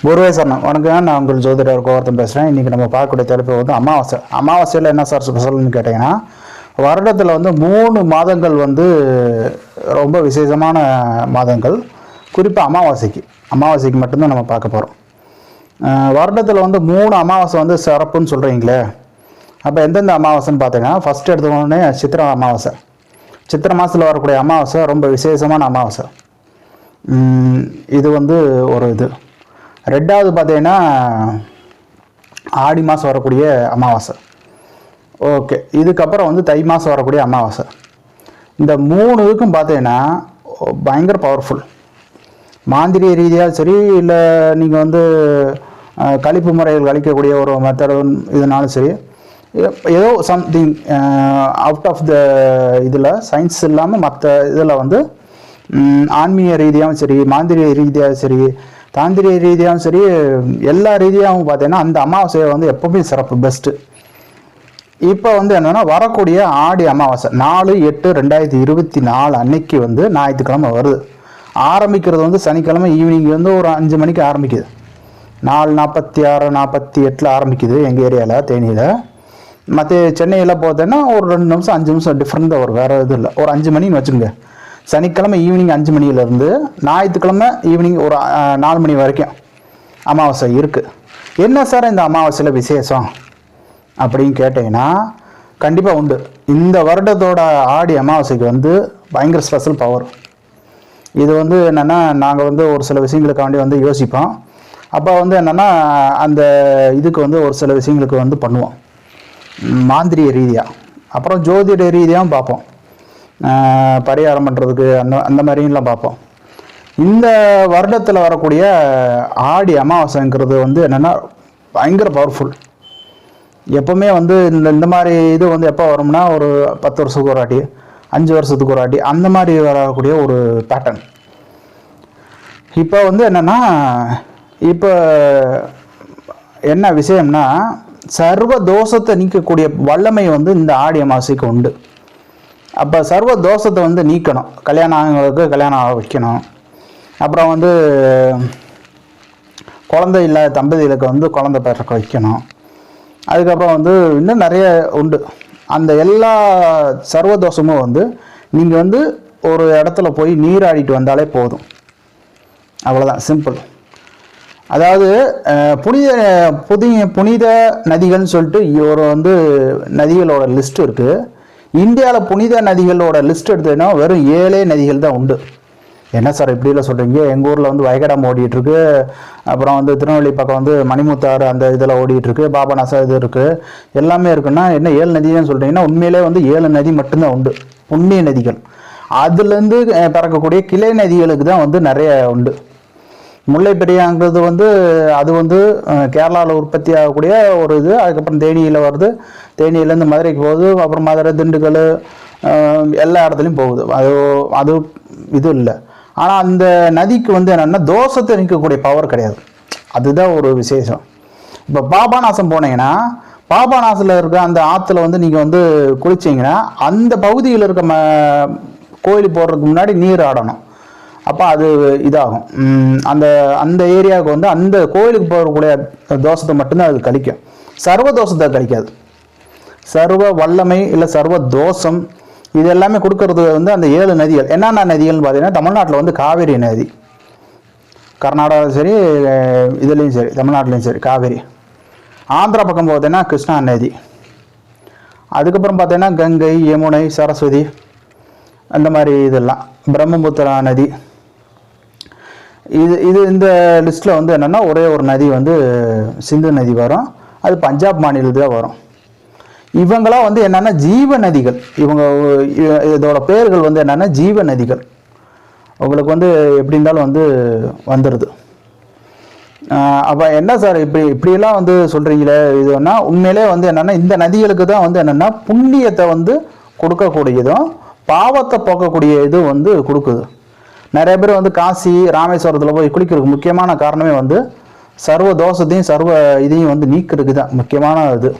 குருவே சரணம். வணக்கம். நான் உங்கள் ஜோதிடர் கோவர்த்தன் பேசுகிறேன். இன்றைக்கி நம்ம பார்க்கக்கூடிய தலைப்பு வந்து அமாவாசை. அமாவாசையில் என்ன சார் ஸ்பெஷல்னு கேட்டிங்கன்னா, வருடத்தில் வந்து 3 மாதங்கள் வந்து ரொம்ப விசேஷமான மாதங்கள். குறிப்பாக அமாவாசைக்கு மட்டும்தான் நம்ம பார்க்க போகிறோம். வருடத்தில் வந்து 3 அமாவாசை வந்து சிறப்புன்னு சொல்கிறீங்களே, அப்போ எந்தெந்த அமாவாசைன்னு பார்த்தீங்கன்னா, ஃபஸ்ட்டு எடுத்துக்கோன்னே சித்திரை அமாவாசை. சித்திரை மாதத்தில் வரக்கூடிய அமாவாசை ரொம்ப விசேஷமான அமாவாசை. இது வந்து ஒரு இது. ரெண்டாவது பார்த்தீங்கன்னா ஆடி மாதம் வரக்கூடிய அமாவாசை. ஓகே, இதுக்கப்புறம் வந்து தை மாதம் வரக்கூடிய அமாவாசை. இந்த 3 இதுக்கும் பார்த்தீங்கன்னா பயங்கர பவர்ஃபுல். மாந்திரிய ரீதியாக சரி, இல்லை நீங்கள் வந்து கழிப்பு முறைகள் கழிக்கக்கூடிய ஒரு மெத்தட் இதனாலும் சரி, ஏதோ சம்திங் அவுட் ஆஃப் த இதில் சயின்ஸ் இல்லாமல் மற்ற இதில் வந்து ஆன்மீக ரீதியாகவும் சரி, மாந்திரிய ரீதியாகவும் சரி, தாந்திரிய ரீதியாகவும் சரி, எல்லா ரீதியாகவும் பார்த்தீங்கன்னா அந்த அமாவாசையை வந்து எப்பவுமே சிறப்பு, பெஸ்ட்டு. இப்போ வந்து என்னென்னா வரக்கூடிய ஆடி அமாவாசை 4/8/2024 அன்னைக்கு வந்து ஞாயிற்றுக்கிழமை வருது. ஆரம்பிக்கிறது வந்து சனிக்கிழமை ஈவினிங் வந்து ஒரு 5 மணிக்கு ஆரம்பிக்குது. 4:46 48 ஆரம்பிக்குது எங்கள் ஏரியாவில், தேனியில். மற்ற சென்னையில் போத்தேன்னா ஒரு 2 நிமிஷம் 5 நிமிஷம் டிஃப்ரெண்ட் தான் வரும், வேறு இது இல்லை. ஒரு 5 மணின்னு வச்சுங்க. சனிக்கிழமை ஈவினிங் 5 மணியிலேருந்து ஞாயிற்றுக்கிழமை ஈவினிங் ஒரு 4 மணி வரைக்கும் அமாவாசை இருக்குது. என்ன சார் இந்த அமாவாசையில் விசேஷம் அப்படின்னு கேட்டிங்கன்னா, கண்டிப்பாக உண்டு. இந்த வருடத்தோட ஆடி அமாவாசைக்கு வந்து பயங்கர ஸ்பெஷல் பவர். இது வந்து என்னென்னா, நாங்கள் வந்து ஒரு சில விஷயங்களுக்காண்டி வந்து யோசிப்போம். அப்போ வந்து என்னென்னா, அந்த இதுக்கு வந்து ஒரு சில விஷயங்களுக்கு வந்து பண்ணுவோம் மாந்திரிய ரீதியாக. அப்புறம் ஜோதிட ரீதியாகவும் பார்ப்போம், பரிகாரம் பண்ணுறதுக்கு அந்த மாதிரிலாம் பார்ப்போம். இந்த வருடத்தில் வரக்கூடிய ஆடி அமாவாசைங்கிறது வந்து என்னென்னா பயங்கர பவர்ஃபுல். எப்போவுமே வந்து இந்த மாதிரி இது வந்து எப்போ வரும்னா, ஒரு 10 வருஷத்துக்கு ஒரு வாட்டி, 5 வருஷத்துக்கு ஒரு வாட்டி, அந்த மாதிரி வரக்கூடிய ஒரு பேட்டர்ன். இப்போ வந்து என்னென்னா, இப்போ என்ன விஷயம்னா, சர்வ தோஷத்தை நீக்கக்கூடிய வல்லமை வந்து இந்த ஆடி அமாவாசைக்கு உண்டு. அப்போ சர்வ தோஷத்தை வந்து நீக்கணும். கல்யாணம் ஆகிறவங்களுக்கு கல்யாணம் ஆக வைக்கணும். அப்புறம் வந்து குழந்தை இல்லாத தம்பதிகளுக்கு வந்து குழந்தை பிறக்க வைக்கணும். அதுக்கப்புறம் வந்து இன்னும் நிறைய உண்டு. அந்த எல்லா சர்வதோஷமும் வந்து நீங்கள் வந்து ஒரு இடத்துல போய் நீராடிட்டு வந்தாலே போதும். அவ்வளோதான், சிம்பிள். அதாவது புனித நதிகள்னு சொல்லிட்டு ஒரு வந்து நதிகளோட லிஸ்ட் இருக்குது. இந்தியாவில் புனித நதிகளோட லிஸ்ட் எடுத்ததுன்னா வெறும் 7 நதிகள் தான் உண்டு. என்ன சார் இப்படிலாம் சொல்கிறீங்க? எங்கள் ஊரில் வந்து வைகடாம் ஓடிட்டுருக்கு. அப்புறம் வந்து திருநெல்வேலி பக்கம் வந்து மணிமுத்தாறு அந்த இதில் ஓடிட்டுருக்கு. பாபநாசம் இது இருக்குது, எல்லாமே இருக்குன்னா என்ன 7 நதின்னு சொல்கிறீங்கன்னா, உண்மையிலே வந்து 7 நதி மட்டும்தான் உண்டு, புண்ணிய நதிகள். அதுலேருந்து பிறக்கக்கூடிய கிளை நதிகளுக்கு தான் வந்து நிறைய உண்டு. முல்லை பெரியாங்கிறது வந்து அது வந்து கேரளாவில் உற்பத்தி ஆகக்கூடிய ஒரு இது. அதுக்கப்புறம் தேனியில் வருது, தேனியிலேருந்து மதுரைக்கு போகுது, அப்புறம் மதுரை திண்டுக்கல் எல்லா இடத்துலையும் போகுது. அது இது இல்லை. ஆனால் அந்த நதிக்கு வந்து என்னென்னா தோஷத்தை நீக்கக்கூடிய பவர் கிடையாது. அதுதான் ஒரு விசேஷம். இப்போ பாபநாசம் போனீங்கன்னா, பாபநாசில் இருக்க அந்த ஆற்றுல வந்து நீங்கள் வந்து குளிச்சிங்கன்னா, அந்த பகுதியில் இருக்க கோயில் போடுறதுக்கு முன்னாடி நீர் ஆடணும். அப்போ அது இதாகும். அந்த ஏரியாவுக்கு வந்து அந்த கோயிலுக்கு போகக்கூடிய தோஷத்தை மட்டும்தான் அது கழிக்கும், சர்வ தோஷத்தை கழிக்காது. சர்வ வல்லமை இல்லை சர்வ தோஷம் இது எல்லாமே கொடுக்கறது வந்து அந்த 7 நதிகள். என்னென்ன நதிகள்னு பார்த்தீங்கன்னா, தமிழ்நாட்டில் வந்து காவேரி நதி, கர்நாடகாவும் சரி, இதுலேயும் சரி, தமிழ்நாட்டிலையும் சரி காவேரி. ஆந்திரா பக்கம் பார்த்தீங்கன்னா கிருஷ்ணா நதி. அதுக்கப்புறம் பார்த்தீங்கன்னா கங்கை, யமுனை, சரஸ்வதி, அந்த மாதிரி இதெல்லாம், பிரம்மபுத்திரா நதி. இது இந்த லிஸ்ட்டில் வந்து என்னென்னா ஒரே ஒரு நதி வந்து சிந்து நதி வரும். அது பஞ்சாப் மாநிலத்தில் வரும். இவங்களாம் வந்து என்னென்னா ஜீவ நதிகள். இதோட பேர்கள் வந்து என்னென்னா ஜீவ நதிகள். உங்களுக்கு வந்து எப்படி இருந்தாலும் வந்து வந்துடுது. அப்போ என்ன சார் இப்படியெல்லாம் வந்து சொல்கிறீங்களே, இதுன்னா உண்மையிலே வந்து என்னென்னா இந்த நதிகளுக்கு தான் வந்து என்னென்னா புண்ணியத்தை வந்து கொடுக்கக்கூடியதும் பாவத்தை போக்கக்கூடிய இது வந்து கொடுக்குது. நிறைய பேர் வந்து காசி ராமேஸ்வரத்தில் போய் குளிக்கிறதுக்கு முக்கியமான காரணமே வந்து சர்வ தோஷத்தையும் சர்வ இதையும் வந்து நீக்கிறதுக்கு தான் முக்கியமான இது.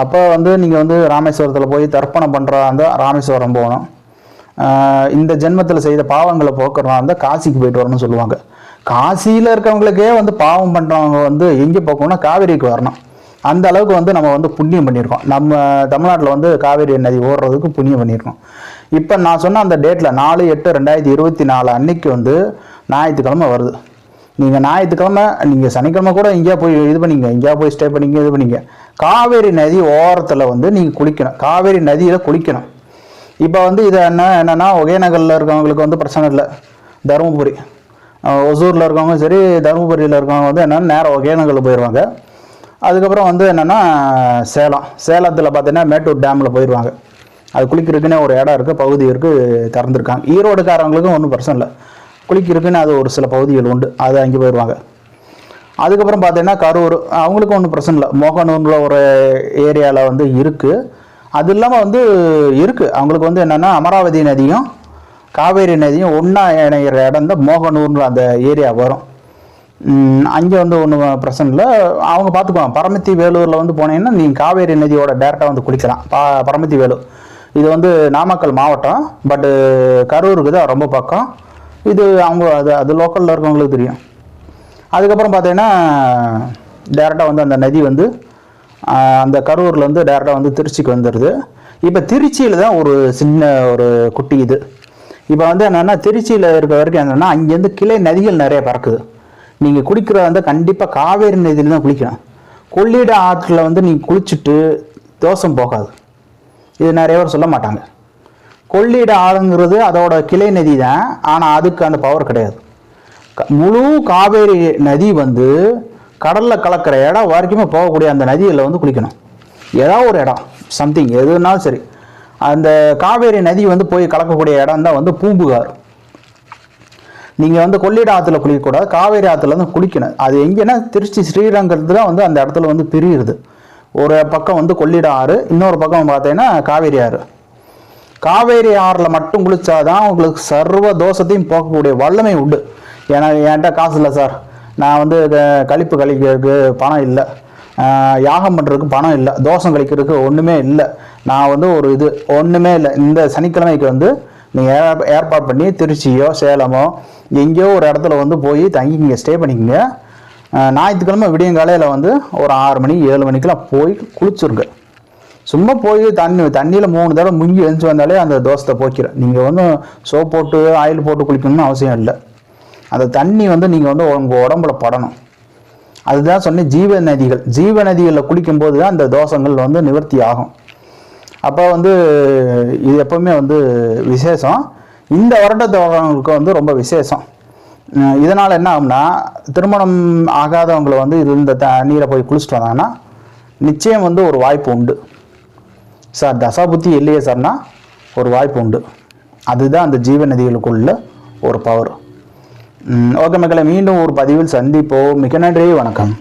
அப்போ வந்து நீங்கள் வந்து ராமேஸ்வரத்தில் போய் தர்ப்பணம் பண்ணுற அந்த ராமேஸ்வரம் போகணும். இந்த ஜென்மத்தில் செய்த பாவங்களை போக்குறதா இருந்தால் காசிக்கு போயிட்டு வரணும்னு சொல்லுவாங்க. காசியில் இருக்கவங்களுக்கே வந்து பாவம் பண்ணுறவங்க வந்து எங்கே போகணும்னா காவேரிக்கு வரணும். அந்த அளவுக்கு வந்து நம்ம வந்து புண்ணியம் பண்ணியிருக்கோம். நம்ம தமிழ்நாட்டில் வந்து காவேரி நதி ஓடுறதுக்கு புண்ணியம் பண்ணியிருக்கோம். இப்போ நான் சொன்ன அந்த டேட்டில் 4/8/2024 அன்னைக்கு வந்து ஞாயிற்றுக்கிழமை வருது. நீங்கள் ஞாயிற்றுக்கிழமை, நீங்கள் சனிக்கிழமை கூட எங்கேயா போய் இது பண்ணிங்க, எங்கேயா போய் ஸ்டே பண்ணிங்க, இது பண்ணிங்க. காவேரி நதி ஓரத்தில் வந்து நீங்கள் குளிக்கணும், காவேரி நதியில் குளிக்கணும். இப்போ வந்து இது என்னென்னா ஒகேனக்கல்லில் இருக்கவங்களுக்கு வந்து பிரச்சனை இல்லை. தருமபுரி, ஒசூரில் இருக்கவங்க சரி, தருமபுரியில் இருக்கவங்க வந்து என்னென்னா நேரம் ஒகேனக்கல் போயிடுவாங்க. அதுக்கப்புறம் வந்து என்னென்னா சேலத்தில் பார்த்தீங்கன்னா மேட்டூர் டேமில் போயிடுவாங்க. அது குளிக்கிறதுக்குன்னே ஒரு இடம் இருக்குது, பகுதி இருக்குது, திறந்துருக்காங்க. ஈரோடுக்காரவங்களுக்கும் ஒன்றும் பிரச்சனை இல்லை, குளிக்கிறதுக்குன்னு அது ஒரு சில பகுதிகள் உண்டு, அது அங்கே போயிடுவாங்க. அதுக்கப்புறம் பார்த்தீங்கன்னா கரூர், அவங்களுக்கும் ஒன்றும் பிரச்சனை இல்லை. மோகனூரில் ஒரு ஏரியாவில் வந்து இருக்குது. அது இல்லாமல் வந்து இருக்குது அவங்களுக்கு வந்து என்னென்னா அமராவதி நதியும் காவேரி நதியும் ஒன்றா இணைகிற இடம் தான் மோகனூர்னு அந்த ஏரியா வரும். அங்கே வந்து ஒன்றும் பிரச்சனை இல்லை, அவங்க பார்த்துக்குவாங்க. பரமத்தி வேலூரில் வந்து போனீங்கன்னா நீங்கள் காவேரி நதியோட டேரெக்டாக வந்து குளிக்கலாம். பரமத்தி வேலூர் இது வந்து நாமக்கல் மாவட்டம், பட்டு கரூருக்கு தான் ரொம்ப பக்கம். இது அவங்க அது லோக்கலில் இருக்கவங்களுக்கு தெரியும். அதுக்கப்புறம் பார்த்தீங்கன்னா டேரெக்டாக வந்து அந்த நதி வந்து அந்த கரூர்லேருந்து டேரெக்டாக வந்து திருச்சிக்கு வந்துடுது. இப்போ திருச்சியில் தான் ஒரு சின்ன ஒரு குட்டி இது. இப்போ வந்து என்னென்னா திருச்சியில் இருக்க வரைக்கும் என்னென்னா அங்கேருந்து கிளை நதிகள் நிறைய பறக்குது. நீங்கள் குளிக்கிறத வந்து கண்டிப்பாக காவேரி நதியில் தான் குளிக்கணும். கொள்ளிட ஆற்றில் வந்து நீங்கள் குளிச்சுட்டு தோஷம் போகாது, இது நிறைய பேர் சொல்ல மாட்டாங்க. கொள்ளிட ஆறுங்கிறது அதோட கிளை நதி தான், ஆனால் அதுக்கு அந்த பவர் கிடையாது. முழு காவேரி நதி வந்து கடலில் கலக்கிற இடம் வரைக்குமே போகக்கூடிய அந்த நதியில் வந்து குளிக்கணும். ஏதாவது ஒரு இடம் சம்திங் எதுனாலும் சரி, அந்த காவேரி நதி வந்து போய் கலக்கக்கூடிய இடம் தான் வந்து பூம்புகார். நீங்கள் வந்து கொள்ளிட ஆற்றுல குளிக்கக்கூடாது, காவேரி ஆற்றுல வந்து குளிக்கணும். அது எங்கன்னா திருச்சி ஸ்ரீரங்கத்தில் தான் வந்து அந்த இடத்துல வந்து பிரியுது. ஒரு பக்கம் வந்து கொள்ளிட ஆறு, இன்னொரு பக்கம் பார்த்தீங்கன்னா காவேரி ஆறு. காவேரி ஆறில் மட்டும் குளிச்சாதான் உங்களுக்கு சர்வ தோஷத்தையும் போக்கக்கூடிய வல்லமை உண்டு. ஏன்னா என்கிட்ட காசு இல்லை சார், நான் வந்து கழிப்பு கழிக்கிறதுக்கு பணம் இல்லை, யாகம் பண்ணுறதுக்கு பணம் இல்லை, தோஷம் கழிக்கிறதுக்கு ஒன்றுமே இல்லை, நான் வந்து ஒரு இது ஒன்றுமே இல்லை, இந்த சனிக்கிழமைக்கு வந்து நீங்கள் ஏற்பாடு பண்ணி திருச்சியோ சேலமோ எங்கேயோ ஒரு இடத்துல வந்து போய் தங்கி நீங்கள் ஸ்டே பண்ணிக்கோங்க. ஞாயிற்றுக்கிழமை விடியங்காலையில் வந்து ஒரு 6 மணி 7 மணிக்கெலாம் போய் குளிச்சுருங்க. சும்மா போய் தண்ணியில் 3 தடவை முங்கி எழுந்து வந்தாலே அந்த தோஷத்தை போக்கிறேன். நீங்கள் வந்து சோப் போட்டு ஆயில் போட்டு குளிக்கணும்னு அவசியம் இல்லை. அந்த தண்ணி வந்து நீங்கள் வந்து உங்கள் உடம்புல படணும். அதுதான் சொன்னேன், ஜீவ நதிகளில் குளிக்கும்போது தான் அந்த தோஷங்கள் வந்து நிவர்த்தி ஆகும். அப்போ வந்து இது எப்பவுமே வந்து விசேஷம். இந்த வருடத்தவங்களுக்கு வந்து ரொம்ப விசேஷம். இதனால் என்ன ஆகும்னா, திருமணம் ஆகாதவங்களை வந்து இந்த தண்ணீரை போய் குளிச்சுட்டு வந்தாங்கன்னா நிச்சயம் வந்து ஒரு வாய்ப்பு உண்டு. சார் தசாபுத்தி இல்லையே சார்னா ஒரு வாய்ப்பு உண்டு. அதுதான் அந்த ஜீவ நதிகளுக்குள்ள ஒரு பவர். ஓகே மக்களை, மீண்டும் ஒரு பதிவில் சந்திப்போம். மிக நன்றி, வணக்கம்.